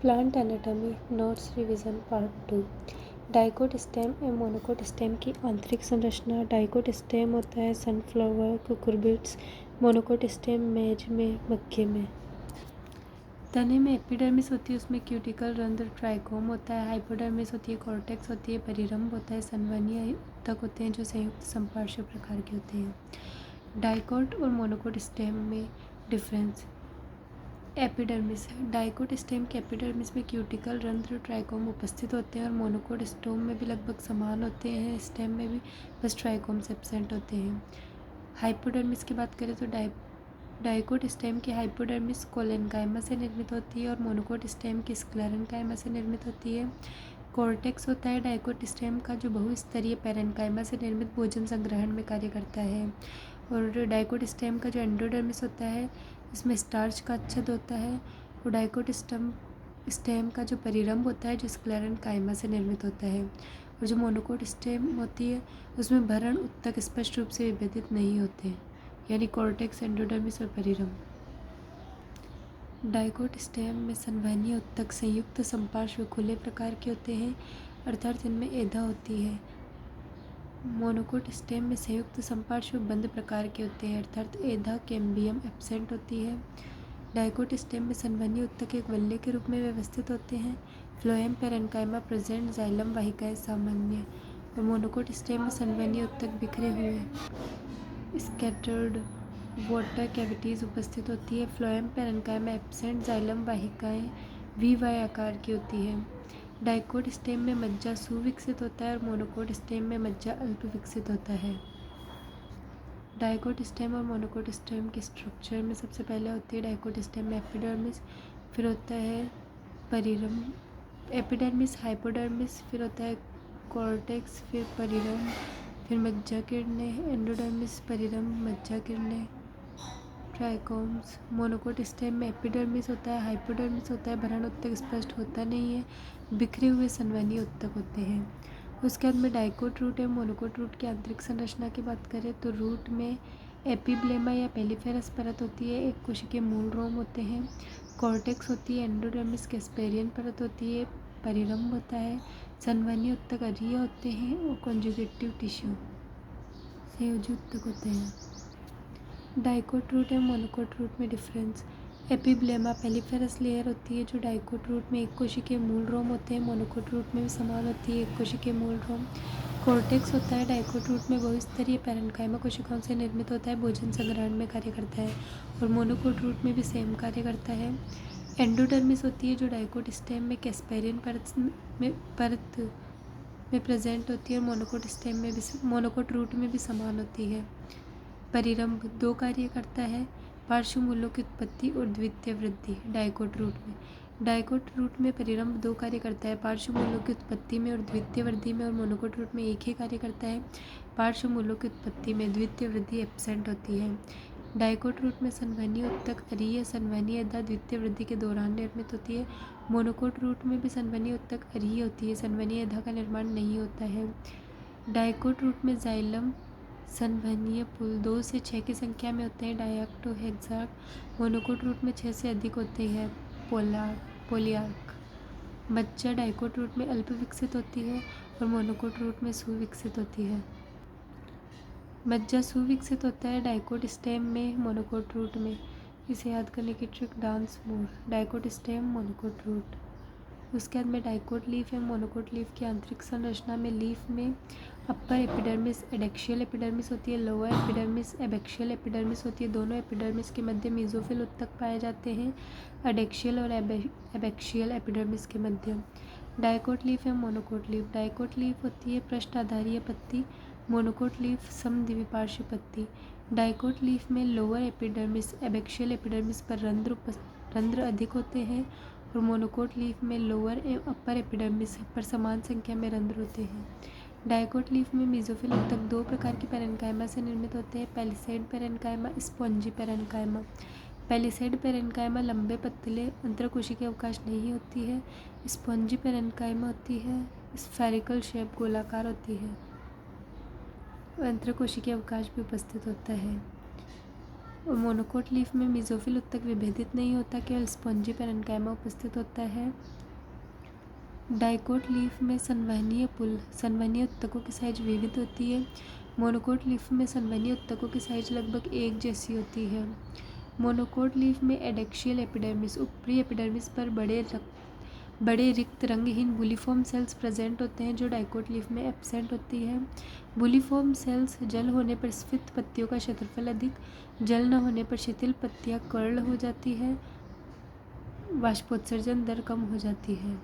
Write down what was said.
Plant anatomy notes revision part 2। Dicot stem एवं monocot stem की आंतरिक संरचना। डाइकोट स्टेम होता है सनफ्लावर, कुकुरबिट्स। मोनोकोट स्टेम मेज में, मक्के में। तने में एपिडर्मिस होती है, उसमें क्यूटिकल रंध्र ट्राइकोम होता है। हाइपोडर्मिस होती है, कॉर्टेक्स होती है, परिरंभ होता है, संवहनीय ऊतक होते हैं जो संयुक्त संपार्श्व प्रकार के होते हैं। डाइकोट और मोनोकोट स्टेम में डिफरेंस। एपिडर्मिस है। डाइकोट स्टेम के एपिडर्मिस में क्यूटिकल रंध्र ट्राइकोम उपस्थित होते हैं और मोनोकोट स्टेम में भी लगभग समान होते हैं। स्टेम में भी बस ट्राइकोम्स एब्सेंट होते हैं। हाइपोडर्मिस की बात करें तो डाइकोट स्टेम की हाइपोडर्मिस कोलेनकाइमा से निर्मित होती है और मोनोकोट स्टेम की स्क्लेरेनकाइमा से निर्मित होती है। कॉर्टेक्स होता है डाइकोट स्टेम का जो बहुस्तरीय पैरेनकाइमा से निर्मित भोजन संग्रहण में कार्य करता है। और डाइकोट स्टेम का जो एंडोडर्मिस होता है इसमें स्टार्च का अच्छद होता है। और डाइकोट स्टेम का जो परिरंभ होता है जो स्क्लेरेनकाइमा से निर्मित होता है। और जो मोनोकोट स्टेम होती है उसमें भरण ऊतक स्पष्ट रूप से विभेदित नहीं होते, यानी कॉर्टेक्स, एंडोडर्मिस और परिरंभ। डाइकोट स्टेम में संवहनीय ऊतक संयुक्त संपार्श्व खुले प्रकार के होते हैं, अर्थात इनमें एधा होती है। मोनोकोट स्टेम में संयुक्त संपार्श्व बंद प्रकार के होते हैं, अर्थात एधा कैम्बियम एब्सेंट होती है। डाइकोट स्टेम में संवहनीय ऊतक एक वलय के रूप में व्यवस्थित होते हैं। फ्लोएम पैरेन्काइमा प्रेजेंट, जाइलम वाहिकाएं सामान्य। और मोनोकोट स्टेम में संवहनीय ऊतक बिखरे हुए स्कैटर्ड वाटर कैविटीज़ उपस्थित होती है। फ्लोएम पैरेन्काइमा एब्सेंट, जाइलम वाहिकाएं वी-वाई आकार की होती है। डाइकोट स्टेम में मज्जा सुविकसित होता है और मोनोकोट स्टेम में मज्जा अल्प विकसित होता है। डाइकोट स्टेम और मोनोकोट स्टेम के स्ट्रक्चर में सबसे पहले होती है डाइकोट स्टेम में एपिडर्मिस, फिर होता है परिरंभ, एपिडर्मिस, हाइपोडर्मिस, फिर होता है कॉर्टेक्स, फिर परिरंभ, फिर मज्जा किरणें, एंडोडर्मिस, परिरंभ, मज्जा किरणें, ट्राइकोम्स। मोनोकोट स्टेम में एपिडर्मिस होता है, हाइपोडर्मिस होता है, भरण ऊतक स्पष्ट होता नहीं है, बिखरे हुए संवहनीय ऊतक होते हैं। उसके बाद में डाइकोट रूट है। मोनोकोट रूट की आंतरिक संरचना की बात करें तो रूट में एपिब्लेमा या पेलिफेरस परत होती है, एक कोशिकीय मूल रोम होते हैं, कॉर्टेक्स होती है, एंडोडर्मिस कैस्पेरियन परत होती है, परिरंभ होता है, संवहनीय ऊतक अरीय होते हैं और कॉन्जुगेटिव टिश्यू संयोजी ऊतक होते हैं। डाइकोट रूट है। मोनोकोट रूट में डिफरेंस। एपिब्लेमा पेलिफेरस लेयर होती है जो डाइकोट रूट में एक कोशिकीय मूल रोम होते हैं, मोनोकोट रूट में भी समान होती है, एक कोशिकीय मूल रोम। कॉर्टेक्स होता है डाइकोट रूट में बहुस्तरीय पैरेन्काइमा कोशिकाओं से निर्मित होता है, भोजन संग्रहण में कार्य करता है और मोनोकोट रूट में भी सेम कार्य करता है। एंडोडर्मिस होती है जो डाइकोट स्टेम में कैस्पेरियन परत में प्रेजेंट होती है और मोनोकोट रूट में भी समान होती है। परिरंभ दो कार्य करता है, पार्श्व मूलों की उत्पत्ति और द्वितीय वृद्धि। डाइकोट रूट में परिरंभ दो कार्य करता है, पार्श्व मूलों की उत्पत्ति में और द्वितीय वृद्धि में, और मोनोकोट रूट में एक ही कार्य करता है, पार्श्व मूलों की उत्पत्ति में, द्वितीय वृद्धि एब्सेंट होती है। डाइकोट रूट में संवहनीय ऊतक अरीय, संवहनीय एधा द्वितीय वृद्धि के दौरान निर्मित होती है। मोनोकोट रूट में भी संवहनीय ऊतक अरीय होती है, संवहनीय एधा का निर्माण नहीं होता है। डाइकोट रूट में जाइलम संवहनीय पुल 2 से 6 की संख्या में होते हैं, डायक्टो हेक्सार्क। मोनोकोट रूट में 6 से अधिक होते हैं, पोलियार्क। मज्जा डाइकोट रूट में अल्प विकसित होती है और मोनोकोट रूट में सुविकसित होती है। मज्जा सुविकसित होता है डाइकोट स्टेम में, मोनोकोट रूट में। इसे याद करने की trick dance more. Dicot stem, monocot root. उसके बाद में डाइकोट लीफ है। मोनोकोट लीफ की आंतरिक संरचना में लीफ में अपर एपिडर्मिस एडेक्शियल एपिडर्मिस होती है, लोअर एपिडर्मिस एबैक्शियल एपिडर्मिस होती है। दोनों एपिडर्मिस के मध्य मेसोफिल ऊतक पाए जाते हैं, एडेक्शियल और एबैक्शियल एपिडर्मिस के मध्य। डाइकोट लीफ है। Monocot leaf. डाइकोट लीफ होती है पृष्ठ आधारीय पत्ती, मोनोकोट लीफ समद्विपार्श्व पत्ती। डाइकोट लीफ में लोअर एपिडर्मिस एबैक्शियल एपिडर्मिस पर रंध्र अधिक होते हैं और मोनोकोट लीफ में लोअर एवं अपर एपिडर्मिस पर समान संख्या में रंध्र होते हैं। डाइकोट लीफ में मेसोफिल ऊतक दो प्रकार की पैरेन्काइमा से निर्मित होते हैं, palisade parenchyma, spongy parenchyma. Palisade parenchyma लंबे पतले अंतरकोशिकीय अवकाश नहीं होती है। स्पॉन्जी पैरेन्काइमा होती है स्फेरिकल शेप, गोलाकार होती है, अंतरकोशिकीय अवकाश भी उपस्थित होता है। और मोनोकोट लीफ में मेसोफिल उत्तक विभेदित नहीं होता, केवल स्पॉन्जी पैरेन्काइमा उपस्थित होता है। डाइकोट लीफ में संवहनीय उत्तकों की साइज विविध होती है। मोनोकोट लीफ में संवहनीय उत्तकों की साइज लगभग एक जैसी होती है। मोनोकोट लीफ में एडेक्शियल एपिडर्मिस, ऊपरी एपिडर्मिस पर बड़े रिक्त रंगहीन बुलिफॉर्म सेल्स प्रेजेंट होते हैं, जो डाइकोट लीफ में एब्सेंट होती है। बुलिफॉर्म सेल्स जल होने पर स्फीत पत्तियों का क्षेत्रफल अधिक, जल न होने पर शिथिल पत्तियां कर्ल हो जाती है, वाष्पोत्सर्जन दर कम हो जाती है।